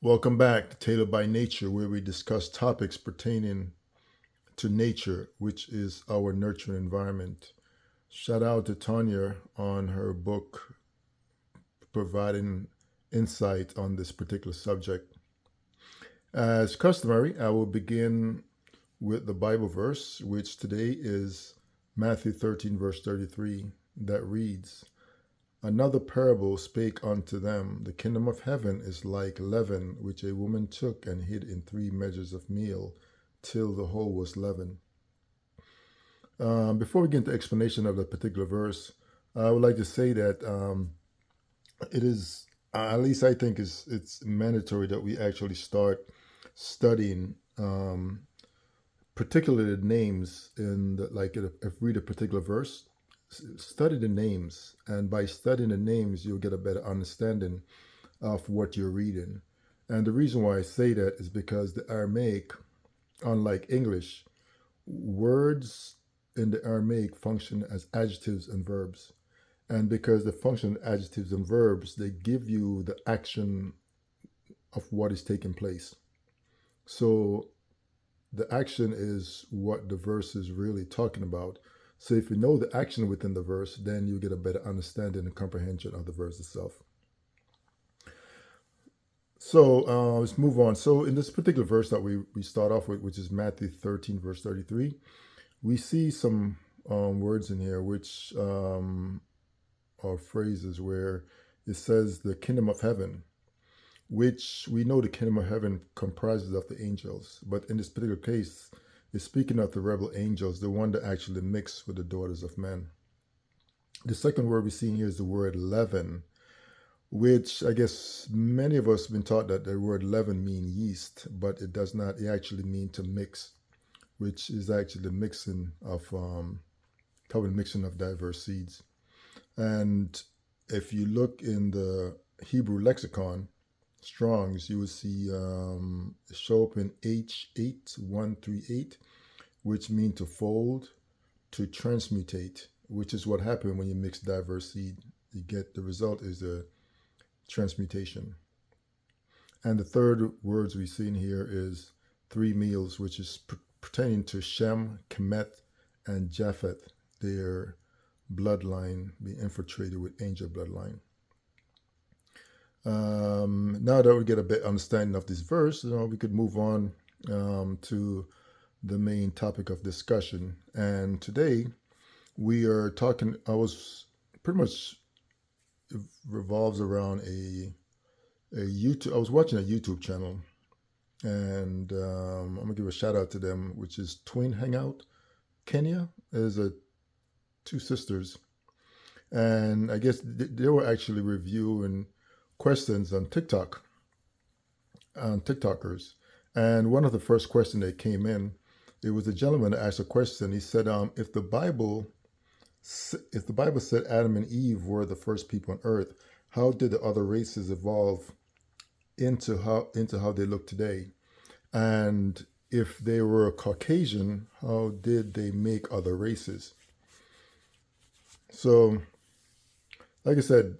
Welcome back to Tailored by Nature, where we discuss topics pertaining to nature, which is our nurturing environment. Shout out to Tanya on her book providing insight on this particular subject. As customary, I will begin with the Bible verse, which today is Matthew 13, verse 33, that reads, Another parable spake unto them, The kingdom of heaven is like leaven, which a woman took and hid in 3 measures of meal, till the whole was leavened. Before we get into explanation of that particular verse, I would like to say that it is, at least I think, it's mandatory that we actually start studying, particularly the names in the, like if read a particular verse, study the names, and by studying the names, you'll get a better understanding of what you're reading. And the reason why I say that is because the Aramaic, unlike English, words in the Aramaic function as adjectives and verbs. And because they function as adjectives and verbs, they give you the action of what is taking place. So the action is what the verse is really talking about. So if you know the action within the verse, then you get a better understanding and comprehension of the verse itself. So let's move on. So in this particular verse that we start off with, which is Matthew 13, verse 33, we see some words in here which are phrases where it says the kingdom of heaven, which we know the kingdom of heaven comprises of the angels. But in this particular case, it's speaking of the rebel angels, the one that actually mix with the daughters of men. The second word we see here is the word leaven, which I guess many of us have been taught that the word leaven means yeast, but it does not. It actually means to mix, which is actually the mixing of probably mixing of diverse seeds. And if you look in the Hebrew lexicon, Strong's, you will see show up in H8138, which means to fold, to transmutate, which is what happened when you mix diverse seed. You get the result is a transmutation. And the third words we see in here is 3 meals, which is pertaining to Shem, Kemet, and Japheth, their bloodline being infiltrated with angel bloodline. Now that we get a bit understanding of this verse, we could move on to the main topic of discussion. And today we are talking. I was pretty much it revolves around a YouTube. I was watching a YouTube channel, and I'm gonna give a shout out to them, which is Twin Hangout Kenya. There's two sisters, and I guess they were actually reviewing questions on TikTok, on TikTokers. And one of the first questions that came in, it was a gentleman that asked a question. He said, if the Bible said Adam and Eve were the first people on earth, how did the other races evolve into how they look today? And if they were Caucasian, how did they make other races? So, like I said,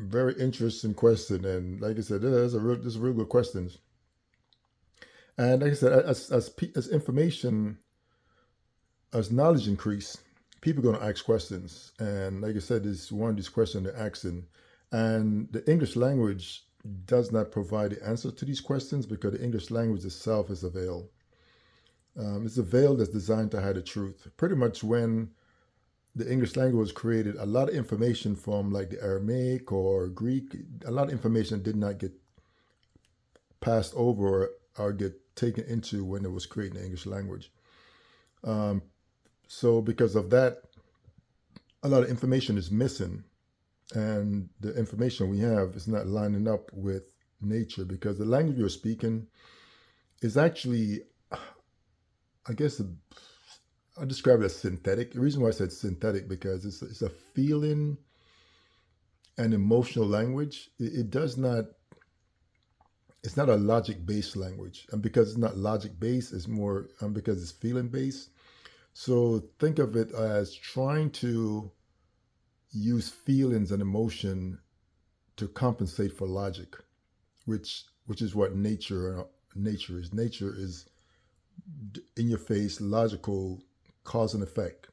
very interesting question, and like I said, this is real good questions. And like I said, as information, as knowledge increase, people are going to ask questions. And like I said, this one of these questions they're asking, and the English language does not provide the answer to these questions because the English language itself is a veil. It's a veil that's designed to hide the truth. Pretty much when the English language was created, a lot of information from like the Aramaic or Greek, a lot of information did not get passed over or get taken into when it was creating the English language. So because of that, a lot of information is missing, and the information we have is not lining up with nature because the language you're speaking is actually, I guess, I describe it as synthetic. The reason why I said synthetic because it's a feeling and emotional language. It does not. It's not a logic based language, and because it's not logic based, it's more because it's feeling based. So think of it as trying to use feelings and emotion to compensate for logic, which which is what nature is. Nature is in your face, logical, cause and effect,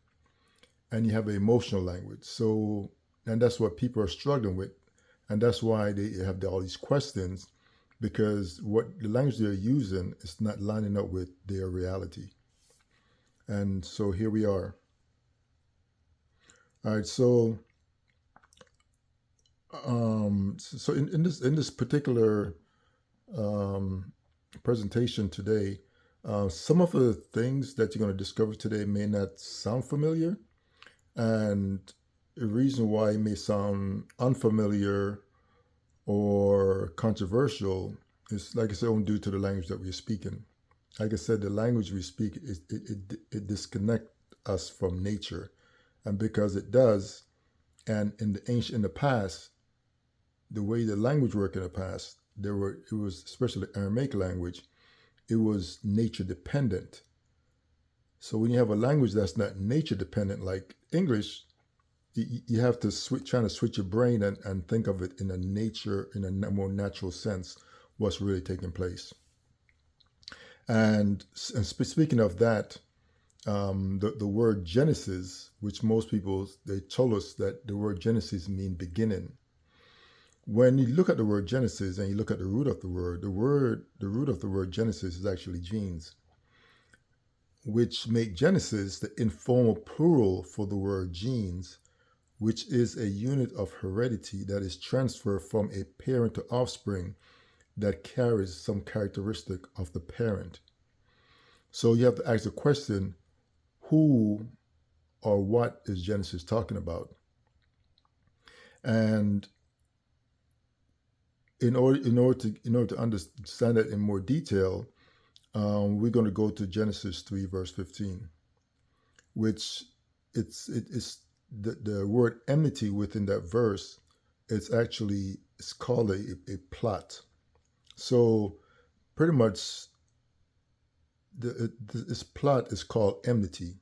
and you have an emotional language. So, and that's what people are struggling with, and that's why they have all these questions, because what the language they're using is not lining up with their reality. And so here we are. All right. So, so in this particular um, presentation today, some of the things that you're going to discover today may not sound familiar, and the reason why it may sound unfamiliar or controversial is, like I said, due to the language that we're speaking. Like I said, the language we speak it disconnects us from nature, and because it does, and in the past, the way the language worked in the past, it was especially Aramaic language, it was nature dependent. So when you have a language that's not nature dependent like English, you have to trying to switch your brain and think of it in a more natural sense, what's really taking place. And speaking of that, the word Genesis, which most people, they told us that the word Genesis mean beginning. When you look at the word Genesis and you look at the root of the word, the root of the word Genesis is actually genes, which make Genesis the informal plural for the word genes, which is a unit of heredity that is transferred from a parent to offspring that carries some characteristic of the parent. So you have to ask the question, who or what is Genesis talking about? And in order to understand it in more detail, we're going to go to Genesis 3, verse 15, which it's the word enmity within that verse. It's called a plot. So pretty much this plot is called enmity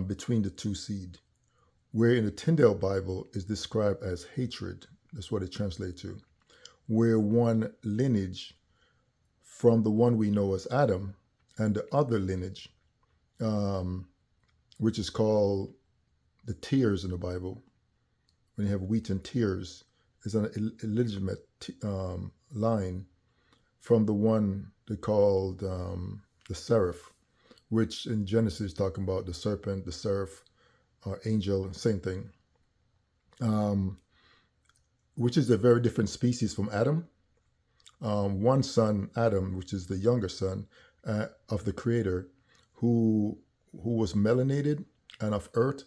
between the two seed, where in the Tyndale Bible is described as hatred. That's what it translates to, where one lineage from the one we know as Adam and the other lineage, which is called the tears in the Bible. When you have wheat and tears, is an illegitimate line from the one they called the seraph, which in Genesis is talking about the serpent, the seraph, angel, same thing, which is a very different species from Adam. One son, Adam, which is the younger son of the Creator, who was melanated and of earth,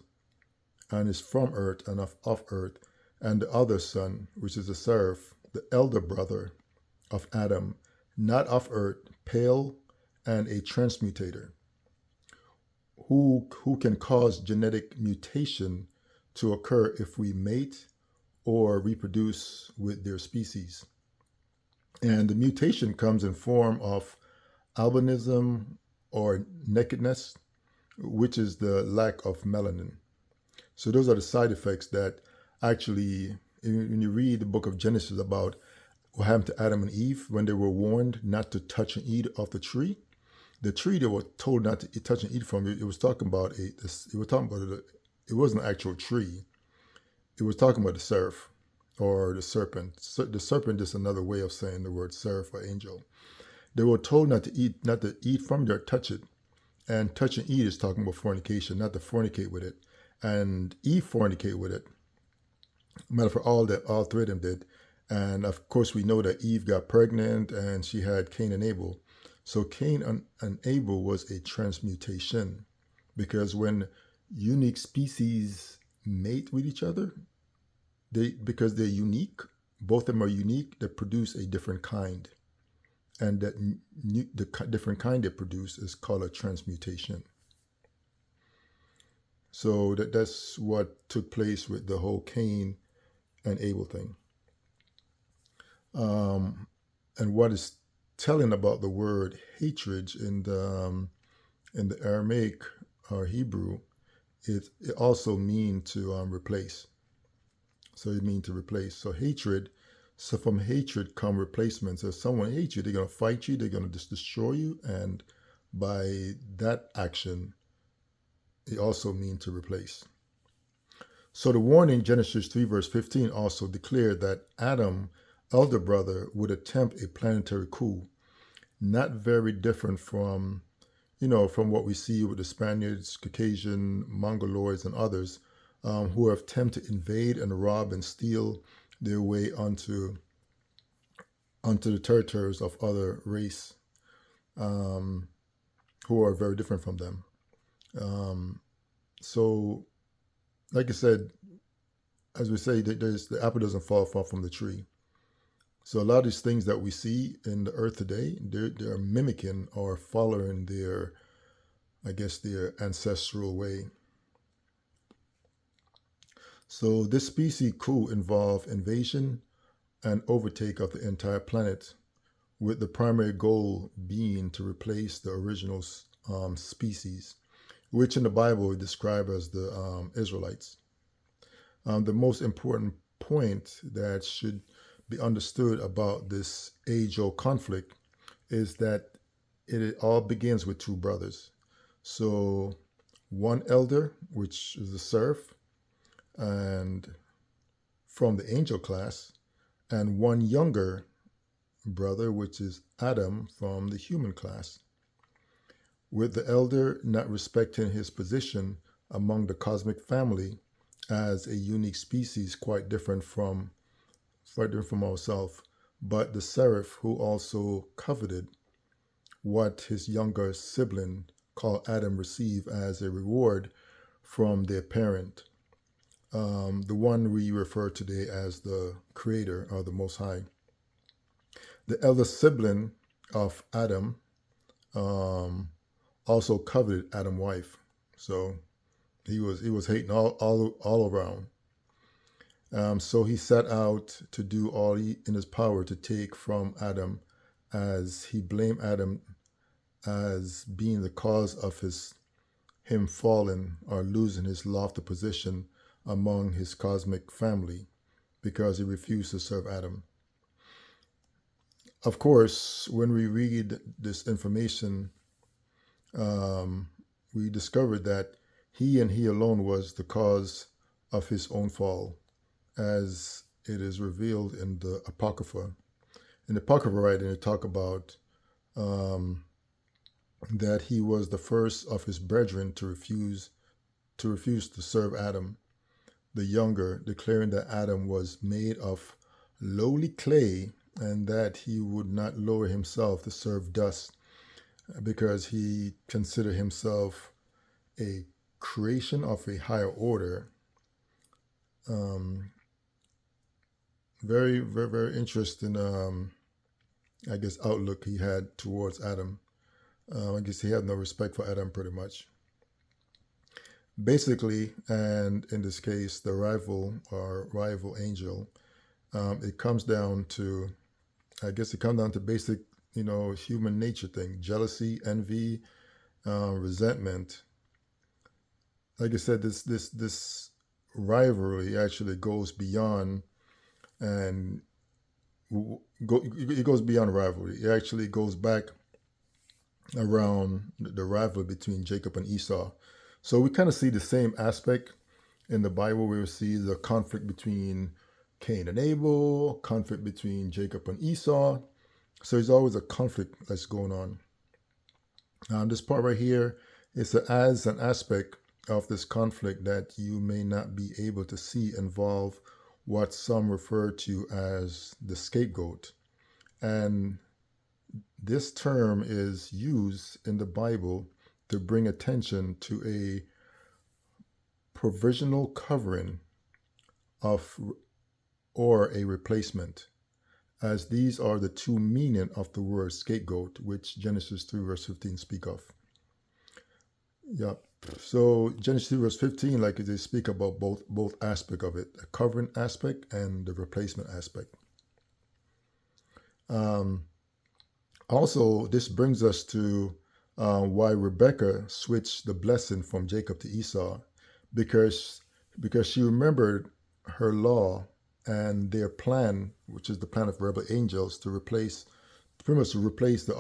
and is from earth and of earth, and the other son, which is the seraph, the elder brother of Adam, not of earth, pale, and a transmutator, who can cause genetic mutation to occur if we mate or reproduce with their species. And the mutation comes in form of albinism or nakedness, which is the lack of melanin. So those are the side effects that actually, when you read the book of Genesis about what happened to Adam and Eve when they were warned not to touch and eat of the tree they were told not to touch and eat from, it was talking about it wasn't an actual tree. It was talking about the seraph or the serpent. The serpent is another way of saying the word seraph or angel. They were told not to eat from there, touch it. And touch and eat is talking about fornication, not to fornicate with it. And Eve fornicate with it. Matter for all three of them did. And of course, we know that Eve got pregnant and she had Cain and Abel. So Cain and Abel was a transmutation, because when unique species mate with each other, because they're unique, both of them are unique, they produce a different kind. And the different kind they produce is called a transmutation. So that's what took place with the whole Cain and Abel thing. And what is telling about the word hatred in the Aramaic or Hebrew, it also means to replace. So it means to replace. So hatred, So from hatred come replacements. If someone hates you, they're going to fight you, they're going to just destroy you. And by that action, it also means to replace. So the warning, Genesis 3, verse 15, also declared that Adam, elder brother, would attempt a planetary coup, not very different from, from what we see with the Spaniards, Caucasian, Mongoloids, and others who have attempted to invade and rob and steal their way onto the territories of other race um, who are very different from them. So, like I said, as we say, the apple doesn't fall far from the tree. So a lot of these things that we see in the earth today, they're mimicking or following their ancestral way. So this species coup involved invasion and overtake of the entire planet, with the primary goal being to replace the original species, which in the Bible is described as the Israelites. The most important point that should be understood about this age-old conflict is that it all begins with two brothers. So one elder, which is the seraph, and from the angel class, and one younger brother, which is Adam from the human class, with the elder not respecting his position among the cosmic family as a unique species quite different from ourselves, but the seraph who also coveted what his younger sibling called Adam received as a reward from their parent, the one we refer today as the Creator or the Most High. The elder sibling of Adam also coveted Adam's wife, so he was hating all around. So he set out to do all in his power to take from Adam, as he blamed Adam as being the cause of him falling or losing his lofty position among his cosmic family, because he refused to serve Adam. Of course, when we read this information, we discovered that he and he alone was the cause of his own fall, as it is revealed in the Apocrypha. In the Apocrypha writing, they talk about that he was the first of his brethren to refuse to serve Adam, the younger, declaring that Adam was made of lowly clay and that he would not lower himself to serve dust, because he considered himself a creation of a higher order. Very, very, very interesting, outlook he had towards Adam. I guess he had no respect for Adam, pretty much. Basically, and in this case, the rival angel, it comes down to, basic, human nature thing: jealousy, envy, resentment. Like I said, this rivalry actually goes beyond, and it goes beyond rivalry. It actually goes back around the rivalry between Jacob and Esau. So we kind of see the same aspect in the Bible, where we see the conflict between Cain and Abel, conflict between Jacob and Esau. So there's always a conflict that's going on. This part right here is as an aspect of this conflict that you may not be able to see involve what some refer to as the scapegoat. And this term is used in the Bible to bring attention to a provisional covering of or a replacement, as these are the two meaning of the word scapegoat, which Genesis 3 verse 15 speak of. Yep. So Genesis 3 verse 15, like they speak about both aspect of it, the covering aspect and the replacement aspect. Also, this brings us to why Rebecca switched the blessing from Jacob to Esau, because she remembered her law and their plan, which is the plan of rebel angels, to pretty much replace the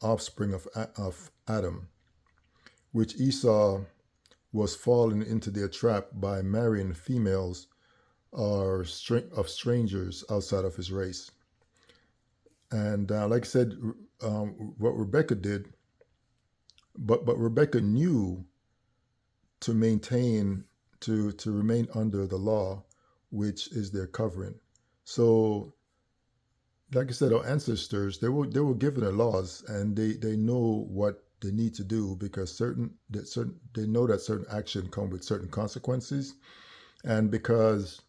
offspring of Adam, which Esau was falling into their trap by marrying females or of strangers outside of his race. And like I said, what Rebecca did, but Rebecca knew to remain under the law, which is their covering. So, like I said, our ancestors, they were given the laws, and they know what they need to do, because they know that certain action come with certain consequences. And because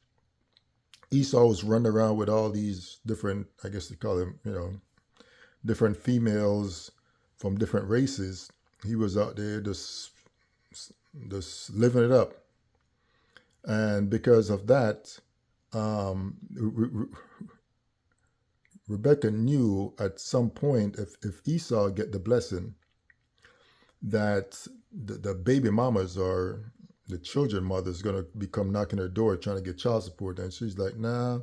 Esau was running around with all these different, I guess they call them, different females from different races, he was out there just living it up. And because of that, Rebecca knew at some point, if Esau get the blessing, that the baby mamas or the children mothers going to become knocking her door trying to get child support. And she's like, nah,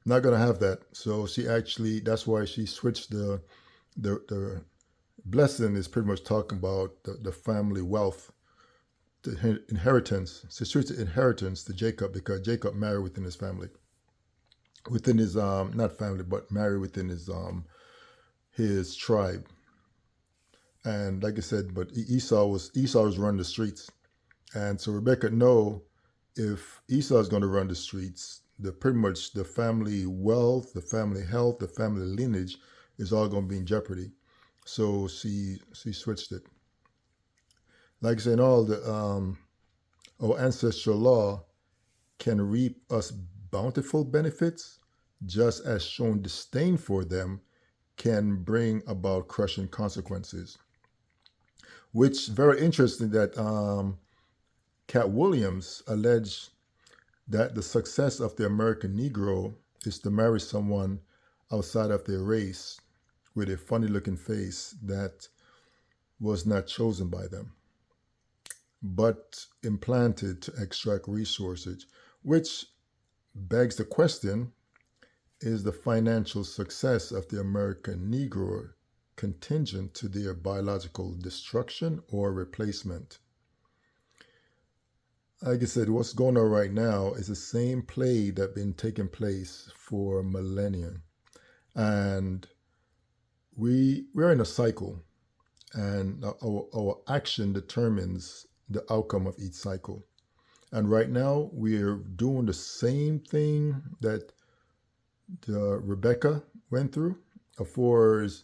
not going to have that. So that's why she switched the blessing is pretty much talking about the family wealth, the inheritance. She switched the inheritance to Jacob, because Jacob married within his family. Within his not family, but married within his tribe. And like I said, but Esau was running the streets. And so Rebecca know, if Esau is going to run the streets, pretty much the family wealth, the family health, the family lineage is all going to be in jeopardy. So she switched it. Like I said, all our ancestral law can reap us bountiful benefits, just as showing disdain for them can bring about crushing consequences. Which very interesting that Cat Williams alleged that the success of the American Negro is to marry someone outside of their race with a funny looking face that was not chosen by them, but implanted to extract resources, which begs the question, is the financial success of the American Negro contingent to their biological destruction or replacement? Like I said, what's going on right now is the same play that's been taking place for millennia. And we're in a cycle, and our action determines the outcome of each cycle. And right now, we're doing the same thing that Rebecca went through, as far as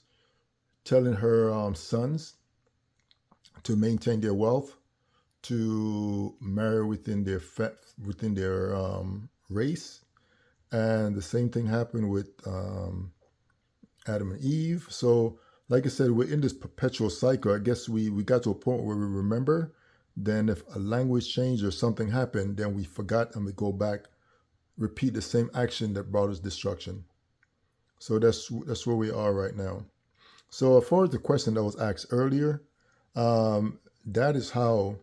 telling her sons to maintain their wealth, to marry within their race. And the same thing happened with Adam and Eve. So, like I said, we're in this perpetual cycle. I guess we got to a point where we remember. Then if a language change or something happened, then we forgot and we go back, repeat the same action that brought us destruction. So that's where we are right now. So as far as the question that was asked earlier, that is how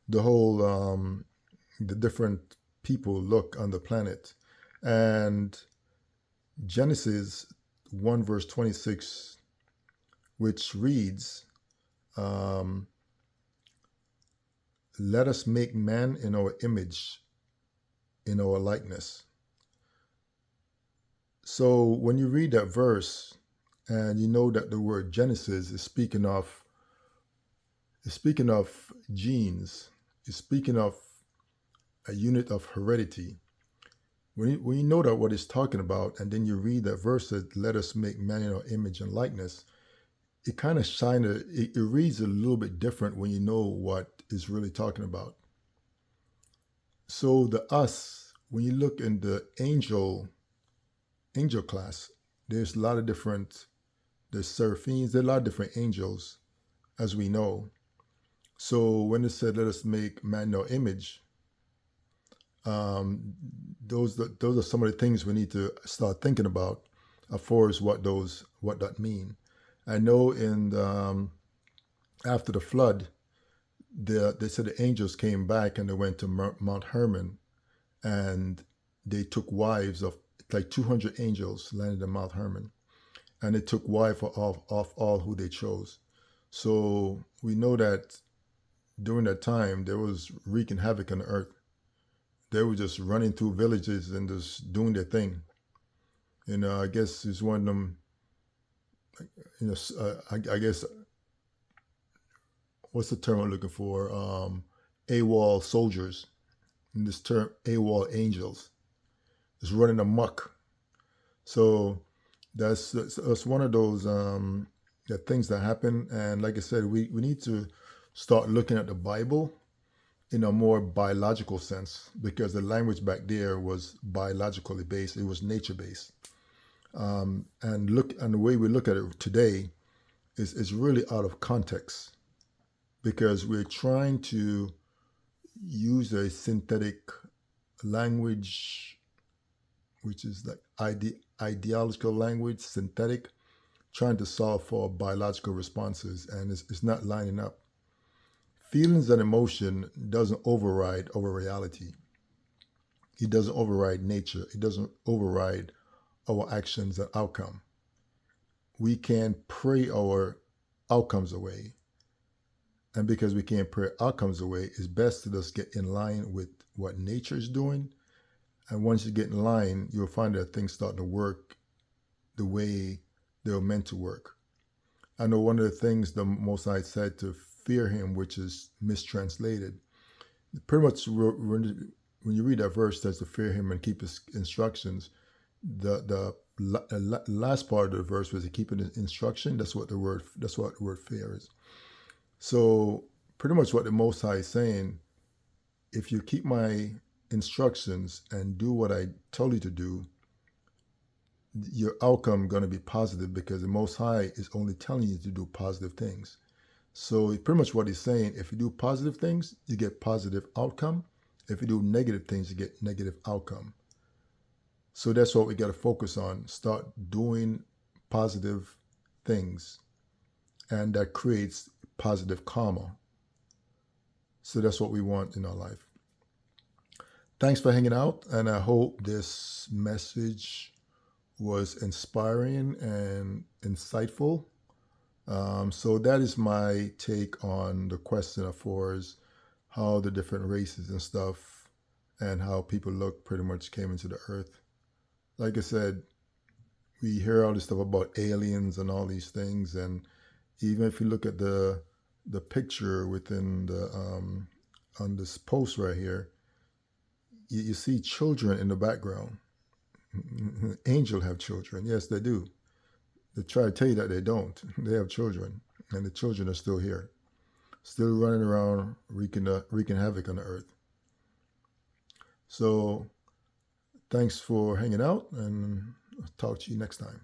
the whole the different people look on the planet. And Genesis 1 verse 26, which reads, let us make man in our image, in our likeness. So when you read that verse, and you know that the word Genesis is speaking of genes, is speaking of a unit of heredity. When you know that what it's talking about, and then you read that verse that let us make man in our image and likeness, it kind of it reads a little bit different when you know what it's really talking about. So the us, when you look in the angel class, there's a lot of different, there's seraphims, there are a lot of different angels, as we know. So when it said, let us make man in our image, those are some of the things we need to start thinking about as far as what that mean. I know in after the flood, they said the angels came back and they went to Mount Hermon, and they took wives of like 200 angels landed in Mount Hermon, and they took wife of all who they chose. So we know that during that time there was wreaking havoc on the earth. They were just running through villages and just doing their thing. I guess it's one of them. I guess what's the term I'm looking for? AWOL soldiers. In this term, AWOL angels, is running amok. So that's one of those things that happen. And like I said, we need to start looking at the Bible in a more biological sense, because the language back there was biologically based. It was nature based. And the way we look at it today is really out of context, because we're trying to use a synthetic language, which is like ideological language, synthetic, trying to solve for biological responses, and it's not lining up. Feelings and emotion doesn't override our reality. It doesn't override nature. It doesn't override our actions and outcome. We can pray our outcomes away. And because we can't pray outcomes away, it's best to just get in line with what nature is doing. And once you get in line, you'll find that things start to work the way they were meant to work. I know one of the things the Most High said to fear him, which is mistranslated. Pretty much when you read that verse, says to fear him and keep his instructions. The last part of the verse was to keep his instruction. That's what the word fear is. So pretty much what the Most High is saying, if you keep my instructions and do what I told you to do, your outcome going to be positive, because the Most High is only telling you to do positive things. So pretty much what he's saying, if you do positive things, you get positive outcome. If you do negative things, you get negative outcome. So that's what we got to focus on. Start doing positive things, and that creates positive karma. So that's what we want in our life. Thanks for hanging out, and I hope this message was inspiring and insightful. So that is my take on the question of as how the different races and stuff and how people look pretty much came into the earth. Like I said, we hear all this stuff about aliens and all these things, and even if you look at the picture within the on this post right here, you see children in the background. Angel have children. Yes, they do. They try to tell you that they don't. They have children, and the children are still here, still running around wreaking havoc on the earth. So thanks for hanging out, and I'll talk to you next time.